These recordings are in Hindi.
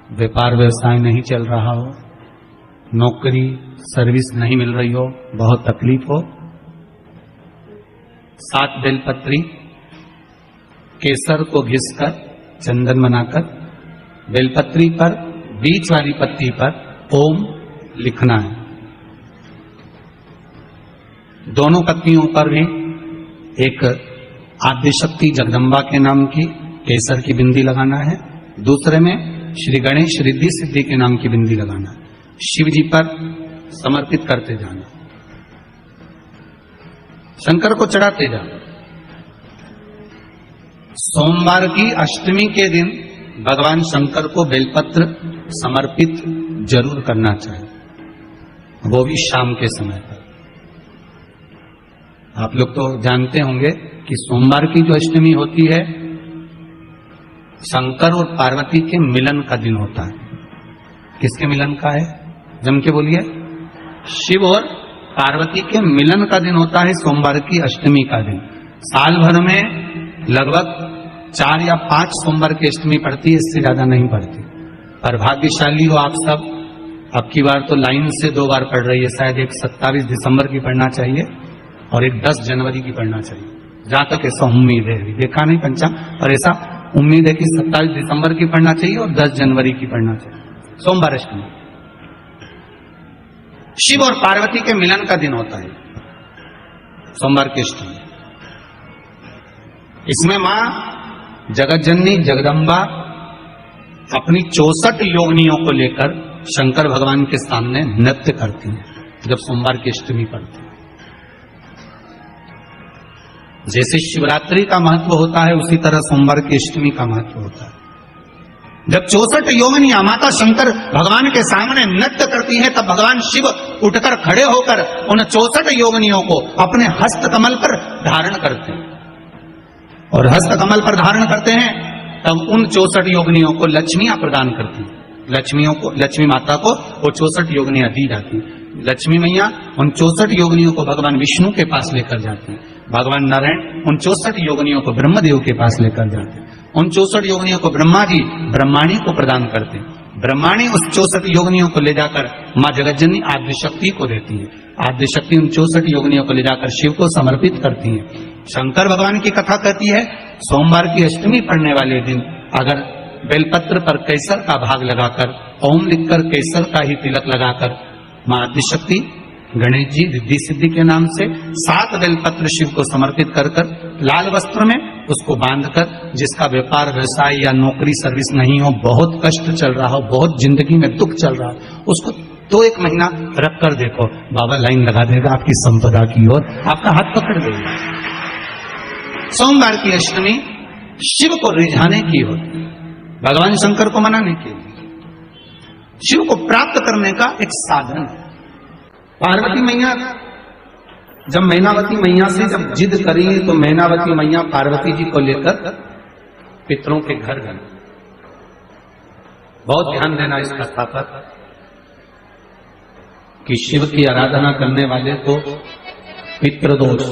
व्यापार व्यवसाय नहीं चल रहा हो, नौकरी सर्विस नहीं मिल रही हो, बहुत तकलीफ हो, 7 बेलपत्री केसर को घिसकर चंदन बनाकर बेलपत्री पर बीच वाली पत्ती पर ओम लिखना है। दोनों पत्तियों पर भी एक आद्यशक्ति जगदम्बा के नाम की केसर की बिंदी लगाना है, दूसरे में श्री गणेश रिद्धि सिद्धि के नाम की बिंदी लगाना है। शिव जी पर समर्पित करते जाना, शंकर को चढ़ाते जाना। सोमवार की अष्टमी के दिन भगवान शंकर को बेलपत्र समर्पित जरूर करना चाहिए, वो भी शाम के समय पर। आप लोग तो जानते होंगे कि सोमवार की जो अष्टमी होती है शंकर और पार्वती के मिलन का दिन होता है। किसके मिलन का है? जम के बोलिए। शिव और पार्वती के मिलन का दिन होता है सोमवार की अष्टमी का दिन। साल भर में लगभग 4 या 5 सोमवार की अष्टमी पड़ती है, इससे ज्यादा नहीं पड़ती। पर भाग्यशाली हो आप सब, अब की बार तो लाइन से 2 बार पड़ रही है। शायद एक 27 दिसंबर की पढ़ना चाहिए और एक 10 जनवरी की पढ़ना चाहिए, जहां तक ऐसा उम्मीद है। देखा नहीं पंचांग, और ऐसा उम्मीद है कि 27 दिसंबर की पढ़ना चाहिए और 10 जनवरी की पढ़ना चाहिए, सोमवार अष्टमी। शिव और पार्वती के मिलन का दिन होता है सोमवार की अष्टमी। इसमें मां जगतजननी जगदम्बा अपनी 64 योगिनियों को लेकर शंकर भगवान के सामने नृत्य करती हैं जब सोमवार की अष्टमी पड़ती है। जैसे शिवरात्रि का महत्व होता है उसी तरह सोमवार की अष्टमी का महत्व होता है। जब 64 योगिनियां माता शंकर भगवान के सामने नृत्य करती हैं तब भगवान शिव उठकर खड़े होकर उन 64 योगिनियों को अपने हस्त कमल पर धारण करते हैं, और हस्त कमल पर धारण करते हैं तब उन 64 योगिनियों को लक्ष्मियां प्रदान करती हैं। लक्ष्मी माता को वो 64 योगिनियां दी जाती हैं। लक्ष्मी मैया उन 64 योगिनियों को भगवान विष्णु के पास लेकर जाते हैं। भगवान नारायण उन 64 योगिनियों को ब्रह्मदेव के पास लेकर जाते हैं। उन 64 योगिनियों को ब्रह्मा जी ब्रह्माणी को प्रदान करते हैं। ब्रह्माणी उस 64 योगिनियों को ले जाकर मां जगतजननी आद्यशक्ति को देती है। आद्यशक्ति उन 64 योगिनियों को ले जाकर शिव को समर्पित करती है। शंकर भगवान की कथा कहती है सोमवार की अष्टमी पढ़ने वाले दिन अगर बेलपत्र पर केसर का भाग लगाकर ओम लिखकर केसर का ही तिलक लगाकर मां आद्यशक्ति गणेश जी रिद्धि सिद्धि के नाम से 7 बेलपत्र शिव को समर्पित कर लाल वस्त्र में उसको बांधकर, जिसका व्यापार व्यवसाय या नौकरी सर्विस नहीं हो, बहुत कष्ट चल रहा हो, बहुत जिंदगी में दुख चल रहा हो, उसको 2-1 महीना रख कर देखो, बाबा लाइन लगा देगा आपकी संपदा की ओर, आपका हाथ पकड़ देगा। सोमवार की अष्टमी शिव को रिझाने की होती है, भगवान शंकर को मनाने के लिए, शिव को प्राप्त करने का एक साधन है। पार्वती मैया जब मैनावती मैया से जब जिद करी तो मैनावती मैया पार्वती जी को लेकर पितरों के घर गई। बहुत ध्यान देना इस कथा पर कि शिव की आराधना करने वाले को पितृदोष,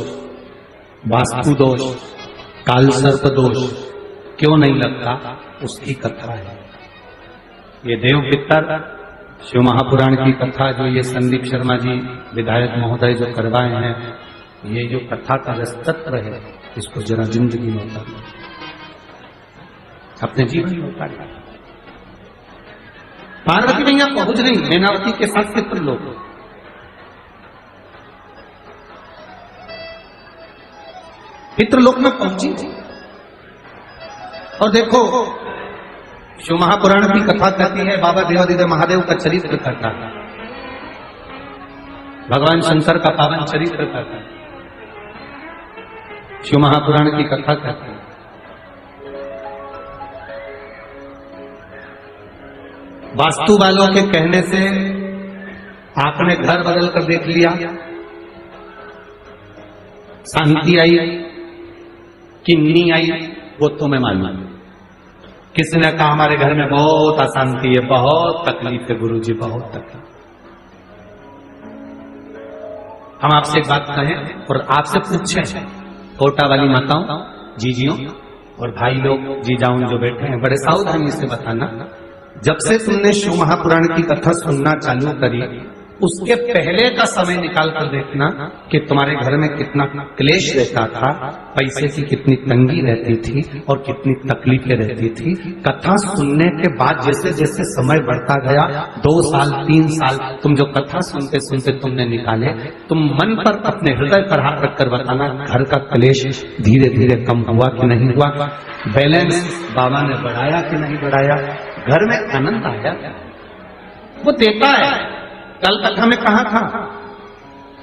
वास्तु दोष, काल सर्प दोष क्यों नहीं लगता, उसकी कथा है। ये देव पितर शिव महापुराण की कथा जो ये संदीप शर्मा जी विधायक महोदय जो करवाए हैं, ये जो कथा का रसतत्व है इसको जरा जिंदगी में उतारो, अपने जीवन में उतारो। पार्वती मैया पहुंच रही मैनावती के साथ पितृलोक। पितृलोक में पहुंची थी और देखो शिव महापुराण की कथा कहती है बाबा देवादिदेव महादेव का चरित्र कहता है, भगवान शंकर का पावन चरित्र कहता है, शिव महापुराण की कथा कहती है। वास्तु वालों के कहने से आपने घर बदल कर देख लिया, शांति आई कि नहीं आई वो तुम्हें मालूम। किसी ने कहा हमारे घर में बहुत अशांति है, बहुत तकलीफ है गुरुजी, बहुत तकलीफ। हम आपसे एक बात कहें और आपसे पूछें, कोटा वाली माताओं, जीजियों और भाई लोग, जीजाओं जो बैठे हैं, बड़े सावधानी से बताना जब से तुमने शिव महापुराण की कथा सुनना चालू करी, उसके पहले का समय निकाल कर देखना कि तुम्हारे घर में कितना क्लेश रहता था, पैसे की कितनी तंगी रहती थी और कितनी तकलीफें रहती थी। कथा सुनने के बाद जैसे जैसे समय बढ़ता गया, 2 साल 3 साल तुम जो कथा सुनते सुनते तुमने निकाले, तुम मन पर अपने हृदय पर हाथ रखकर बताना घर का क्लेश धीरे धीरे कम हुआ कि नहीं हुआ, बैलेंस बाबा ने बढ़ाया कि नहीं बढ़ाया, घर में आनंद आया। वो देता है। कल कथा में कहा था,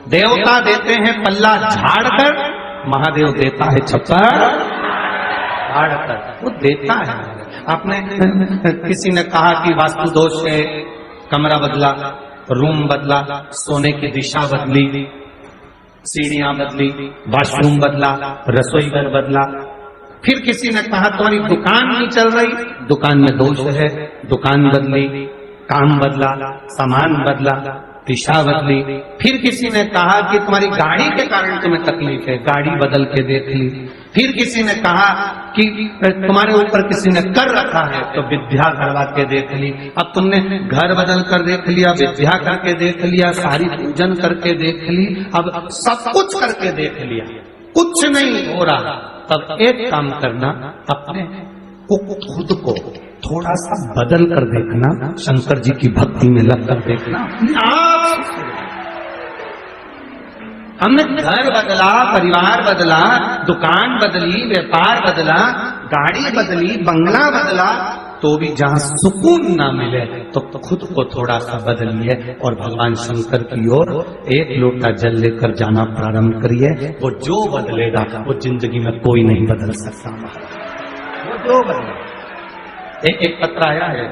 देवता देते हैं पल्ला झाड़कर, महादेव देता है छप्पर झाड़कर। वो देता है। आपने किसी ने कहा कि वास्तु दोष है, कमरा बदला, रूम बदला, सोने की दिशा बदली, सीढ़ियां बदली, वॉशरूम बदला, रसोई घर बदला। फिर किसी ने कहा तुम्हारी दुकान नहीं चल रही, दुकान में दोष है, दुकान बदली, काम बदला, सामान बदला, दिशा बदली। फिर किसी ने कहा कि तुम्हारी गाड़ी के कारण तुम्हें तकलीफ है, गाड़ी बदल के देख ली। फिर किसी ने कहा कि तुम्हारे ऊपर किसी ने कर रखा है, तो विद्या करवा के देख ली। अब तुमने घर बदल कर देख लिया, विद्या करके देख लिया, सारी पूजन करके देख ली, अब सब कुछ करके देख लिया, कुछ नहीं हो रहा। तब एक काम करना, अपने खुद को थोड़ा सा बदल कर देखना, शंकर जी की भक्ति में लग कर देखना। हमने घर बदला, परिवार बदला, दुकान बदली, व्यापार बदला, गाड़ी बदली, बंगला बदला, तो भी जहां सुकून ना मिले तो खुद को थोड़ा सा बदलिए और भगवान शंकर की ओर एक लोटा जल लेकर जाना प्रारंभ करिए। वो जो बदलेगा वो जिंदगी में कोई नहीं बदल सकता। वो जो बदलेगा। एक पत्र आया है